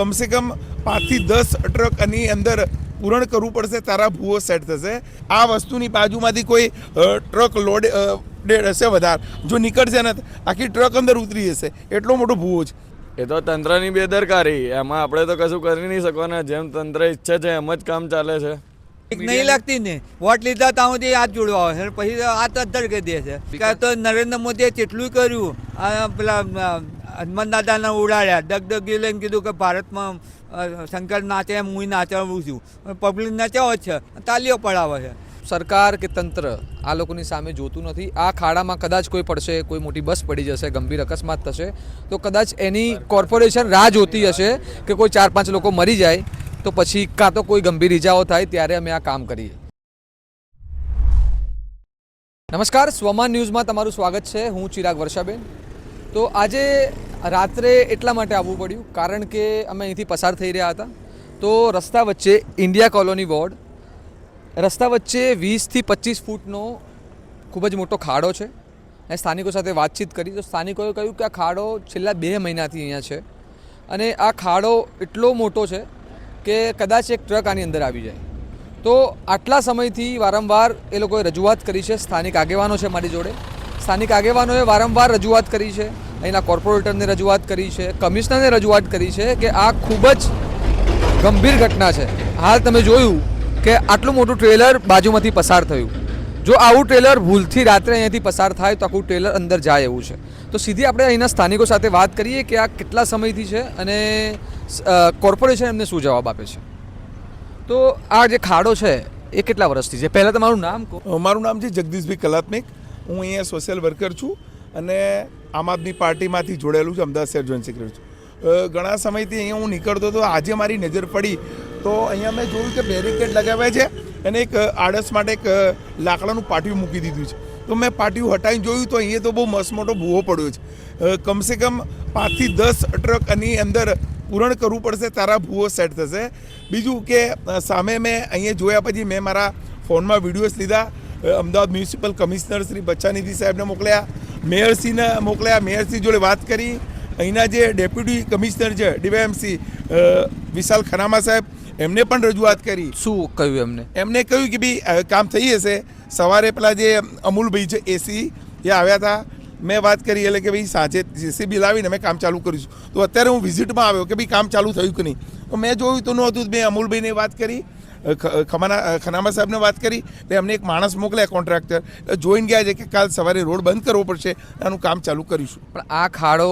કમસે કમ 5 થી 10 ટ્રકની અંદર પૂરણ કરવું પડશે તારા ભૂવો સેટ થશે. આ વસ્તુની બાજુમાંથી કોઈ ટ્રક લોડેડ હશે વધારે, જો નીકળશે ને આખી ટ્રક અંદર ઉતરી જશે, એટલો મોટો ભૂવો છે. એ તો તંત્રની બેદરકારી, એમાં આપણે તો કશું કરી નહીં શકવાના. જેમ તંત્ર ઈચ્છે છે એમ જ કામ ચાલે છે. નહીં લાગતી ને વોટ લીધા ત્યાં સુધી હાથ જોડવા આવે છે, પછી હાથ અદ્ધર કરી દે છે. કે તો નરેન્દ્ર મોદીએ કેટલું કર્યું, આ પેલા હનુમાન દાદાને ઉડાડ્યા, ડગડગી લઈને કીધું કે ભારતમાં શંકર નાચે એમ હું નાચાવું છું, પબ્લિક નચાવે છે, તાલીઓ પડાવે છે. સરકાર કે તંત્ર આ લોકોની સામે જોતું નથી. આ ખાડામાં કદાચ કોઈ પડશે, કોઈ મોટી બસ પડી જશે, ગંભીર અકસ્માત થશે તો કદાચ એની કોર્પોરેશન રાહ જોતી હશે કે કોઈ 4-5 લોકો મરી જાય તો પછી કાં તો કોઈ ગંભીર ઇજાઓ થાય ત્યારે અમે આ કામ કરીએ. નમસ્કાર, સ્વમાન ન્યૂઝમાં તમારું સ્વાગત છે. હું ચિરાગ વર્ષાબેન. તો આજે રાત્રે એટલા માટે આવવું પડ્યું કારણ કે અમે અહીંથી પસાર થઈ રહ્યા હતા તો રસ્તા વચ્ચે ઇન્ડિયા કોલોની વોર્ડ, રસ્તા વચ્ચે 20 થી 25 ફૂટનો ખૂબ જ મોટો ખાડો છે. અને સ્થાનિકો સાથે વાતચીત કરી તો સ્થાનિકોએ કહ્યું કે આ ખાડો છેલ્લા 2 મહિનાથી અહીંયા છે અને આ ખાડો એટલો મોટો છે કે કદાચ એક ટ્રક આની અંદર આવી જાય. તો આટલા સમયથી વારંવાર એ લોકોએ રજૂઆત કરી છે. સ્થાનિક આગેવાનો છે મારી જોડે, સ્થાનિક આગેવાનોએ વારંવાર રજૂઆત કરી છે, અહીંના કોર્પોરેટરને રજૂઆત કરી છે, કમિશનરને રજૂઆત કરી છે કે આ ખૂબ જ ગંભીર ઘટના છે. હાલ તમે જોયું કે આટલું મોટું ટ્રેલર બાજુમાંથી પસાર થયું. જો આવું ટ્રેલર ભૂલથી રાત્રે અહીંયાથી પસાર થાય તો આખું ટ્રેલર અંદર જાય એવું છે. તો સીધી આપણે અહીંના સ્થાનિકો સાથે વાત કરીએ કે આ કેટલા સમયથી છે અને કોર્પોરેશન એમને શું જવાબ આપે છે. તો આ જે ખાડો છે એ કેટલા વર્ષથી છે? પહેલાં તમારું નામ કહો. મારું નામ છે જગદીશભાઈ કલાત્મિક. હું અહીંયા સોશિયલ વર્કર છું અને આમ આદમી પાર્ટીમાંથી જોડાયેલું છું, અમદાવાદ શહેર જોઈન્ટ સેક્રેટરી છું. ઘણા સમયથી અહીંયા હું નીકળતો હતો. આજે મારી નજર પડી તો અહીંયા મેં જોયું કે બેરિકેડ લગાવ્યા છે અને એક આડસ માટે એક લાકડાનું પાટિયું મૂકી દીધું છે. તો મેં પાટિયું હટાવીને જોયું તો અહીંયા તો બહુ મસ્ત મોટો ભૂવો પડ્યો છે. કમસે કમ 5 થી 10 ટ્રકની અંદર પૂરણ કરવું પડશે તારા ભૂવો સેટ થશે. બીજું કે સામે મેં અહીંયા જોયા પછી મેં મારા ફોનમાં વિડીયોઝ લીધા. અમદાવાદ મ્યુનિસિપલ કમિશનર શ્રી બચ્ચાનિધિ સાહેબને મોકલ્યા, મેયરશ્રીને મોકલ્યા, મેયરશ્રી જોડે વાત કરી. અહીંના જે ડેપ્યુટી કમિશનર છે ડીવાયએમસી વિશાલ ખનામા સાહેબ, એમને પણ રજૂઆત કરી. શું કહ્યું એમને કહ્યું કે ભાઈ કામ થઈ હશે. સવારે પેલા જે અમૂલભાઈ છે એસી એ આવ્યા હતા, મેં વાત કરી એટલે કે ભાઈ સાંજે જેસીબી લાવીને અમે કામ ચાલુ કરીશું. તો અત્યારે હું વિઝિટમાં આવ્યો કે ભાઈ કામ ચાલુ થયું કે નહીં. તો મેં જોયું તો નહોતું. મેં અમૂલભાઈને વાત કરી, ખનામા સાહેબને વાત કરી, તો એમને એક માણસ મોકલ્યા કોન્ટ્રાક્ટર, જોઈને ગયા છે કે કાલ સવારે રોડ બંધ કરવો પડશે, આનું કામ ચાલુ કરીશું. પણ આ ખાડો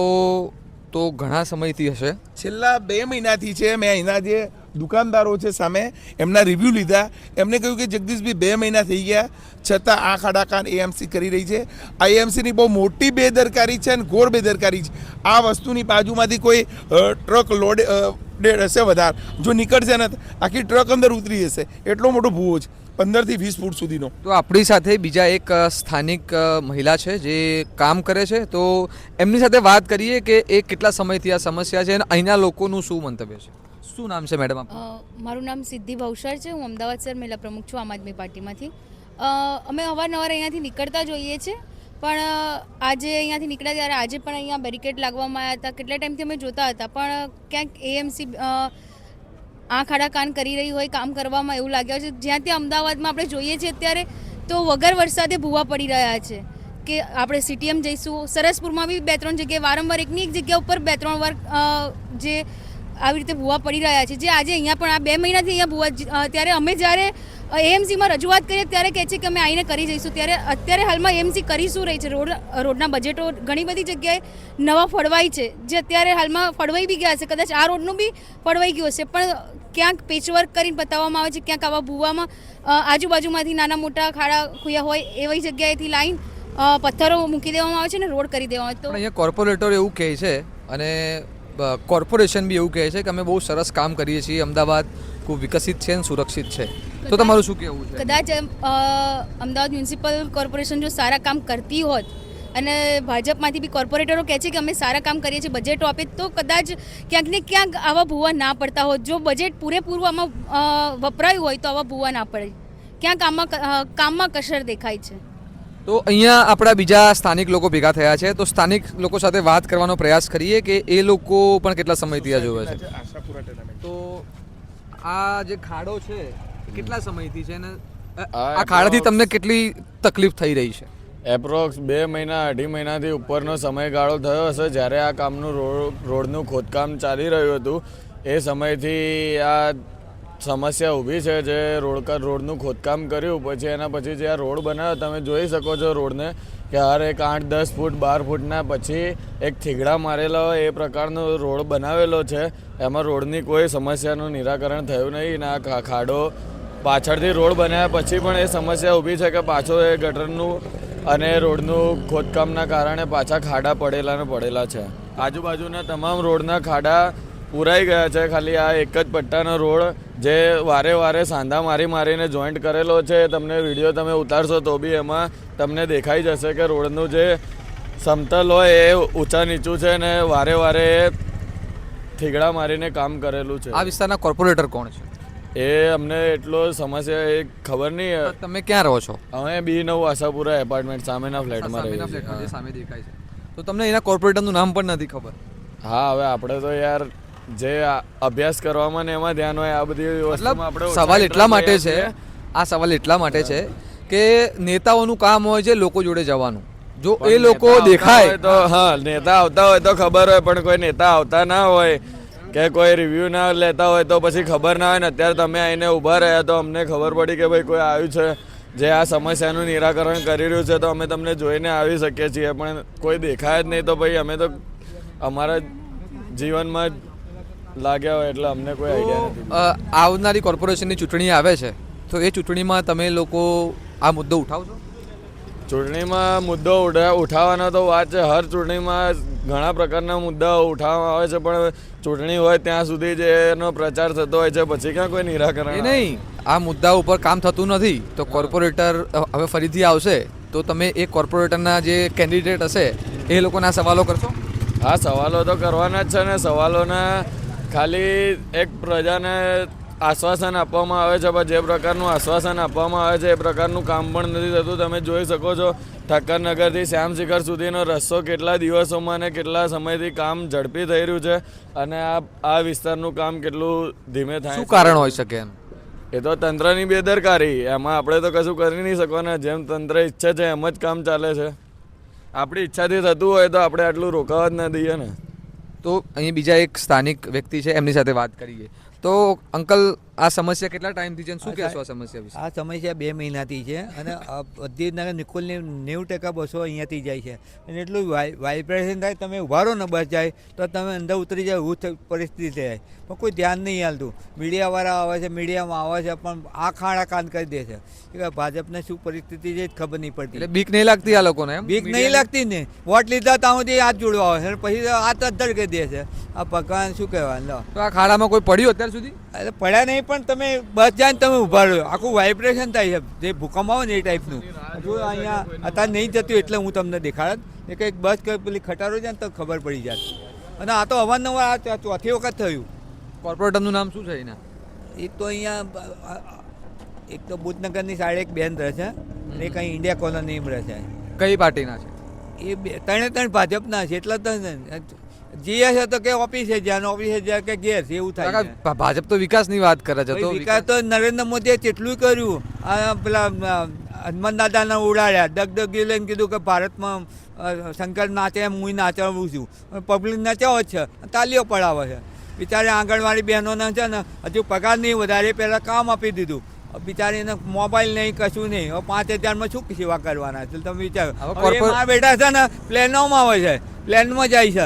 તો ઘણા સમયથી હશે, છેલ્લા 2 મહિનાથી છે. મેં અહીંના જે દુકાનદારો છે સામે એમના રિવ્યૂ લીધા. એમને કહ્યું કે જગદીશભાઈ 2 મહિના થઈ ગયા છતાં આ ખાડાકામ એએમસી કરી રહી છે. આ એએમસીની બહુ મોટી બેદરકારી છે અને ઘોર બેદરકારી છે. આ વસ્તુની બાજુમાંથી કોઈ ટ્રક લોડેડ હશે વધારે, જો નીકળશે ને આખી ટ્રક અંદર ઉતરી જશે, એટલો મોટો ભૂવો છે, 15 થી 20 ફૂટ સુધીનો. તો આપણી સાથે બીજા એક સ્થાનિક મહિલા છે જે કામ કરે છે, તો એમની સાથે વાત કરીએ કે એ કેટલા સમયથી આ સમસ્યા છે અને અહીંના લોકોનું શું મંતવ્ય છે. શું નામ છે મેડમ આપનું? મારું નામ સિદ્ધિ ભવસર છે. હું અમદાવાદ શહેર મહિલા પ્રમુખ છું આમ આદમી પાર્ટીમાંથી. અમે અવારનવાર અહીંયાથી નીકળતા જોઈએ છે, પણ આજે અહીંયાથી નીકળ્યા ત્યારે આજે પણ અહીંયા બેરિકેડ લાગવામાં આવ્યા હતા. કેટલા ટાઈમથી અમે જોતા હતા પણ ક્યાંક એએમસી આંખ આડા કાન કરી રહી હોય કામ કરવામાં એવું લાગ્યા છે. જ્યાં ત્યાં અમદાવાદમાં આપણે જોઈએ છીએ અત્યારે તો વગર વરસાદે ભૂવા પડી રહ્યા છે. કે આપણે સીટીએમ જઈશું, સરસપુરમાં બી 2-3 જગ્યાએ વારંવાર એકની એક જગ્યા ઉપર 2-3 વાર જે આવી રીતે ભૂવા પડી રહ્યા છે. જે આજે અહીંયા પણ આ 2 મહિનાથી અહીંયા ભૂવા, ત્યારે અમે જ્યારે એએમસીમાં રજૂઆત કરીએ ત્યારે કહે છે કે અમે આવીને કરી જઈશું. ત્યારે અત્યારે હાલમાં એએમસી કરી શું રહી છે? રોડના બજેટો ઘણી બધી જગ્યાએ નવા ફળવાય છે, જે અત્યારે હાલમાં ફળવાઈ બી ગયા છે. કદાચ આ રોડનું બી ફળવાઈ ગયું હશે, પણ ક્યાંક પેચવર્ક કરીને બતાવવામાં આવે છે. ક્યાંક આવા ભૂવામાં આજુબાજુમાંથી નાના મોટા ખાડા ખુયા હોય એવી જગ્યાએથી લાઈન પથ્થરો મૂકી દેવામાં આવે છે અને રોડ કરી દેવામાં આવે. તો અહીંયા કોર્પોરેટર એવું કહે છે અને કોર્પોરેશન બી એવું કહે છે કે અમે બહુ સરસ કામ કરીએ છીએ, અમદાવાદ ખૂબ વિકસિત છે અને સુરક્ષિત છે. તો તમારું શું કહેવું છે? કદાચ અમદાવાદ મ્યુનિસિપલ કોર્પોરેશન જો સારા કામ કરતી હોત અને ભાજપમાંથી બી કોર્પોરેટરો કહે છે કે અમે સારા કામ કરીએ છીએ, બજેટો આપે, તો કદાચ ક્યાંક ને ક્યાંક આવા ભૂવા ના પડતા હોત. જો બજેટ પૂરેપૂરું આમાં વપરાયું હોય તો આવા ભૂવા ના પડે. ક્યાંક આમાં કામમાં કસર દેખાય છે. તો અહીંયા આપણા બીજા સ્થાનિક લોકો ભેગા થયા છે, તો સ્થાનિક લોકો સાથે વાત કરવાનો પ્રયાસ કરીએ કે એ લોકો પણ કેટલા સમયથી આ જોવે છે. આશાપુરા ટેનામેન્ટ તો આ જે ખાડો છે એ કેટલા સમયથી છે અને આ આ ખાડાથી તમને કેટલી તકલીફ થઈ રહી છે? એપ્રોક્સ 2 મહિના 2.5 મહિનાથી ઉપરનો સમયગાળો થયો હશે. જ્યારે આ કામનું રોડનું ખોદકામ ચાલી રહ્યું હતું એ સમયથી આ સમસ્યા ઊભી છે. જે રોડનું ખોદકામ કર્યું પછી એના પછી જે આ રોડ બનાવ્યો તમે જોઈ શકો છો રોડને કે હર એક 8-10 ફૂટ 12 ફૂટના પછી એક થીગડા મારેલા હોય એ પ્રકારનો રોડ બનાવેલો છે. એમાં રોડની કોઈ સમસ્યાનું નિરાકરણ થયું નહીં. ને આ ખાડો પાછળથી રોડ બનાવ્યા પછી પણ એ સમસ્યા ઊભી છે કે પાછો એ ગટરનું અને રોડનું ખોદકામના કારણે પાછા ખાડા પડેલા છે. આજુબાજુના તમામ રોડના ખાડા પૂરાઈ ગયા છે. ખાલી આ એક જ પટ્ટાનો રોડ જે વારે સાંધા મારીને જોઈન્ટ કરેલો છે. તમને વિડીયો તમે ઉતારશો તો બી એમાં તમને દેખાઈ જશે કે રોડનું જે સમતલ હોય એ ઊંચા નીચું છે ને વારે થીગડા મારીને કામ કરેલું છે. આ વિસ્તારના કોર્પોરેટર કોણ છે? એ અમને એટલો સમસ્યા એ ખબર નહીં. તમે ક્યાં રહો છો? અમે B9 આશાપુરા એપાર્ટમેન્ટ સામેના ફ્લેટમાં રહીએ સામેના ફ્લેટમાં જે છીએ. સામે દેખાય છે. તો તમને એના કોર્પોરેટરનું નામ પણ નથી ખબર? હા, હવે આપણે તો યાર જે અભ્યાસ કરવામાં ને એમાં ધ્યાન હોય આ બધી વસ્તુમાં આપણે ઓછા સવાલ એટલા interest માટે લઈએ છે, છીએ. આ સવાલ એટલા માટે છે કે નેતાઓનું કામ હોય છે લોકો જોડે જવાનું. જો પણ એ લોકો નેતા આવતા દેખાય હોય તો હા, નેતા આવતા હોય તો ખબર હોય, પણ કોઈ નેતા આવતા ના હોય કે કોઈ રિવ્યુ ના લેતા હોય તો પછી ખબર ના હોય ને અત્યારે તમે આવીને ઊભા રહ્યા તો અમને ખબર પડી કે ભાઈ કોઈ આવ્યું છે જે આ સમસ્યાનું નિરાકરણ કરી રહ્યું છે, તો અમે તમને જોઈને આવી શકીએ છીએ. પણ કોઈ દેખાય જ નહીં તો ભાઈ અમે તો અમારા જીવનમાં લાગ્યા હોય એટલે અમને કોઈ આઈડિયા નથી. આવનારી કોર્પોરેશનની ચૂંટણી આવે છે તો એ ચૂંટણીમાં તમે લોકો આ મુદ્દો ઉઠાવશો? ચૂંટણીમાં મુદ્દો ઉઠાવવાનો તો વાત છે. હર ચૂંટણીમાં ઘણા પ્રકારના મુદ્દાઓ ઉઠાવવામાં આવે છે, પણ ચૂંટણી હોય ત્યાં સુધી જ એનો પ્રચાર થતો હોય છે, પછી ક્યાં કોઈ નિરાકરણ એ નહીં, આ મુદ્દા ઉપર કામ થતું નથી તો કોર્પોરેટર હવે ફરીથી આવશે તો તમે એ કોર્પોરેટરના જે કેન્ડિડેટ હશે એ લોકોના સવાલો કરશો? હા, સવાલો તો કરવાના જ છે ને. સવાલોના ખાલી એક પ્રજાને આશ્વાસન આપવામાં આવે છે, પણ જે પ્રકારનું આશ્વાસન આપવામાં આવે છે એ પ્રકારનું કામ પણ નથી થતું. તમે જોઈ શકો છો ઠક્કરનગરથી શ્યામશિખર સુધીનો રસ્તો કેટલા દિવસોમાં ને કેટલા સમયથી કામ ઝડપી થઈ રહ્યું છે અને આ વિસ્તારનું કામ કેટલું ધીમે થાય શું છે. કારણ હોઈ શકે એમ? એ તો તંત્રની બેદરકારી. એમાં આપણે તો કશું કરી નહીં શકવાના. જેમ તંત્ર ઈચ્છે છે એમ જ કામ ચાલે છે. આપણી ઈચ્છાથી થતું હોય તો આપણે આટલું રોકાવા જ ના દઈએ ને. તો અહીં બીજા એક સ્થાનિક વ્યક્તિ છે, એમની સાથે વાત કરીએ. તો અંકલ, આ સમસ્યા કેટલા ટાઈમથી છે અને શું કહેશો આ સમસ્યા વિશે? આ સમસ્યા 2 મહિનાથી છે અને બધી નિકોલની 90% બસો અહીંયાથી જાય છે અને એટલું વાઇબ્રેશન થાય, તમે ઉભા રહો ને બસ જાય તો તમે અંદર ઉતરી જાય એવું પરિસ્થિતિ થાય. પણ કોઈ ધ્યાન નહીં આલતું. મીડિયાવાળા આવે છે, મીડિયામાં આવે છે પણ આ ખાડા કાન કરી દે છે કે ભાજપને શું પરિસ્થિતિ છે જ ખબર નહીં પડતી. એટલે બીક નહીં લાગતી આ લોકોને એમ? બીક નહીં લાગતી ને. વોટ લીધા ત્યાં સુધી હાથ જોડવા આવે છે પછી હાથ અદ્ધર કરી દે છે. આ ભગવાન શું કહેવાય. લો, તો આ ખાડામાં કોઈ પડ્યું અત્યાર સુધી? એટલે પડ્યા નહીં પણ તમે બસ જાય ને તમે ઉભા રહ્યો આખું વાઇબ્રેશન થાય છે. જે ભૂકંપ આવે ને એ ટાઈપનું. જો અહીંયા અત્યારે નહીં જતું એટલે હું તમને દેખાડત એ કંઈક બસ પેલી ખટારો જાય ને તો ખબર પડી જાય. અને આ તો અવારનવાર આ ચોથી વખત થયું. કોર્પોરેટરનું નામ શું છે એના? એક તો અહીંયા એક તો બુધનગરની સાઈડ એક બેન રહે છે અને એક અહીં ઇન્ડિયા કોલોનીમાં રહે છે. કઈ પાર્ટીના છે? એ ત્રણે ભાજપના છે. એટલે તો જીએ છે તો કે ઓફિસે જાય, ઓફિસે જાય કે ઘેર છે એવું થાય છે. કાકા, ભાજપ તો વિકાસની વાત કરે છે. તો ભાઈ વિકાસ તો નરેન્દ્ર મોદીએ કેટલું કર્યું. આ પેલા હનુમાન દાદાને ઉડાડ્યા, ડગડગી લઈને કીધું કે ભારતમાં શંકર નાચે એમ હું નાચાવું છું. પબ્લિક નચાવો જ છે, તાલીઓ પડાવે છે. બિચારે આંગણવાડી બહેનોને છે ને હજુ પગાર નહીં વધારે, પહેલાં કામ આપી દીધું. બિચારીને મોબાઈલ નહીં, કશું નહીં. હવે 5,000માં શું સેવા કરવાના છે તમે વિચારો. મારા બેટા છે ને પ્લેનોમાં આવે છે, પ્લેનમાં જાય છે.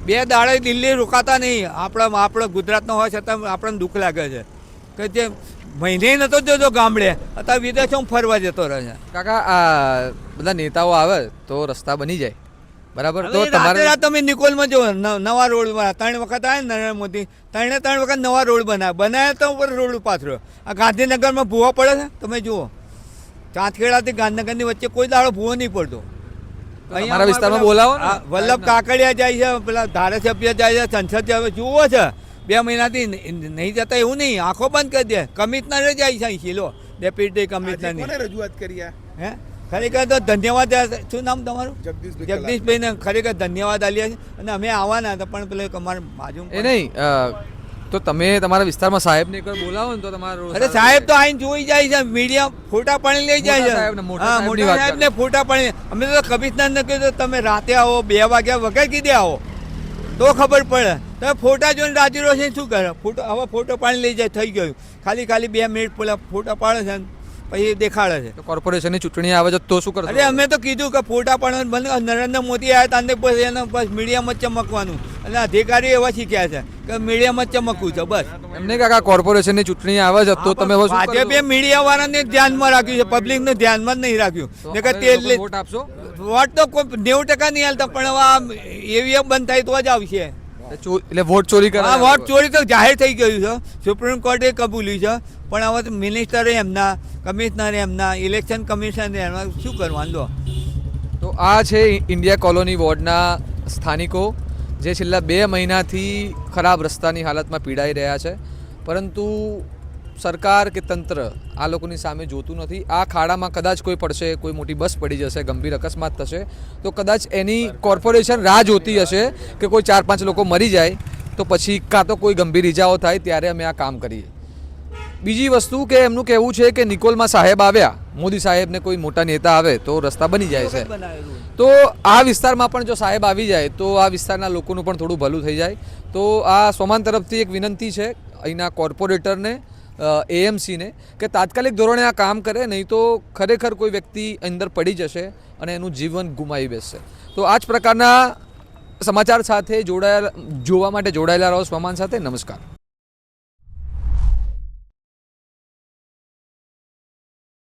2 દાડે દિલ્હી રોકાતા નહીં. આપણે ગુજરાતનો હોય છતાં આપણને દુઃખ લાગે છે કે જે મહિને નહોતો જતો ગામડે, અત્યારે વિદેશોમાં ફરવા જતો રહે છે. કાકા, આ બધા નેતાઓ આવે તો રસ્તા બની જાય, બરાબર? તો તમારે તમે નિકોલમાં જો નવા રોડ 3 વખત આવે નરેન્દ્ર મોદી, 3 વખત નવા રોડ બનાવ્યા તો ઉપર રોડ પાથરો. આ ગાંધીનગરમાં ભૂવો પડે છે તમે જુઓ. ચાંદખેડાથી ગાંધીનગરની વચ્ચે કોઈ દાડો ભૂવો નહીં પડતો. અમારા વિસ્તારમાં બોલાવો ને. વલ્લભ કાકડિયા જાય છે, પેલા ધારાસભ્ય જાય છે, સંસદ જાય. જુઓ છે 2 મહિનાથી નહીં જતા એવું નહીં, આંખો બંધ કરી દે. કમિશનરે જાય છે અહીં શીલો, ડેપ્યુટી કમિશનરની. કોને રજૂઆત કરી? હે ખરેખર તો ધન્યવાદ. શું નામ તમારું? જગદીશભાઈ જગદીશભાઈને ખરેખર ધન્યવાદ આલ્યા છે. અને અમે આવવાના હતા પણ પેલો અમારે બાજુ એ નહીં તો તમે તમારા વિસ્તારમાં સાહેબને એકવાર બોલાવો ને તો તમારો અરે સાહેબ તો આઈને જોઈ જાય છે, મીડિયા ફોટા પાડી લઈ જાય મોટા છે. સાહેબને, મોટા હા, સાહેબની મોટા વાત સાહેબને ફોટા પાડી. અમે તો કમિશનરને કીધું તમે રાતે આવો 2 વાગ્યા વગર કીધે આવો તો ખબર પડે. તમે ફોટા જોઈને રાજી રોશન શું કરે? હવે ફોટો પાડી લઈ જાય, થઈ ગયું. ખાલી 2 મિનિટ પેલા ફોટા પાડે છે ને પછી દેખાડે છે. તો કોર્પોરેશનની ચૂંટણી આવે છે તો શું કરશો? અરે અમે તો કીધું કે ફોટા પાડવાનું બંધ. નરેન્દ્ર મોદી આવ્યા તાને પછી એને બસ મીડિયામાં જ ચમકવાનું. અને અધિકારી એવા શીખ્યા છે કે મીડિયામાં જ ચમકવું છે બસ. એમને કાકા કોર્પોરેશનની ચૂંટણી આવે છે તો તમે હવે શું ભાજપે મીડિયા વાળાને ધ્યાનમાં રાખ્યું છે, પબ્લિકને ધ્યાનમાં જ નહીં રાખ્યું. કરશો? ને કે તેલ હવે વોટ આપશો? વોટ તો કોઈ 90% નહીં હાલતા પણ હવે આ EVM બંધ થાય તો જ આવશે. એટલે વોટ ચોરી કરે આ વોટ ચોરી તો જાહેર થઈ ગયું છે, સુપ્રીમ કોર્ટે કબૂલ્યું છે. પણ હવે મિનિસ્ટરે એમના, કમિશનરે એમના, ઇલેક્શન કમિશનરે એમના શું કરવાનું લો. તો આ છે ઇન્ડિયા કોલોની વોર્ડના સ્થાનિકો જે છેલ્લા 2 મહિનાથી ખરાબ રસ્તાની હાલતમાં પીડાઈ રહ્યા છે, પરંતુ સરકાર કે તંત્ર આ લોકોની સામે જોતું નથી. આ ખાડામાં કદાચ કોઈ પડશે, કોઈ મોટી બસ પડી જશે, ગંભીર અકસ્માત થશે તો કદાચ એની કોર્પોરેશન રાહ જોતી હશે કે કોઈ 4-5 લોકો મરી જાય તો પછી કાં તો કોઈ ગંભીર ઈજાઓ થાય ત્યારે અમે આ કામ કરીએ. બીજી વસ્તુ કે એમનું કહેવું છે કે નિકોલમાં સાહેબ આવ્યા, મોદી સાહેબને કોઈ મોટા નેતા આવે તો રસ્તા બની જાય છે. તો આ વિસ્તારમાં પણ જો સાહેબ આવી જાય તો આ વિસ્તારના લોકોનું પણ થોડું ભલું થઈ જાય. તો આ સોમાન તરફથી એક વિનંતી છે અહીંના કોર્પોરેટરને, AMCને કે તાત્કાલિક ધોરણે આ કામ કરે, નહીં તો ખરેખર કોઈ વ્યક્તિ અંદર પડી જશે અને એનું જીવન ગુમાવી બેસશે. તો આ જ પ્રકારના સમાચાર સાથે જોવા માટે જોડાયેલા રહો સ્વમાન સાથે. નમસ્કાર.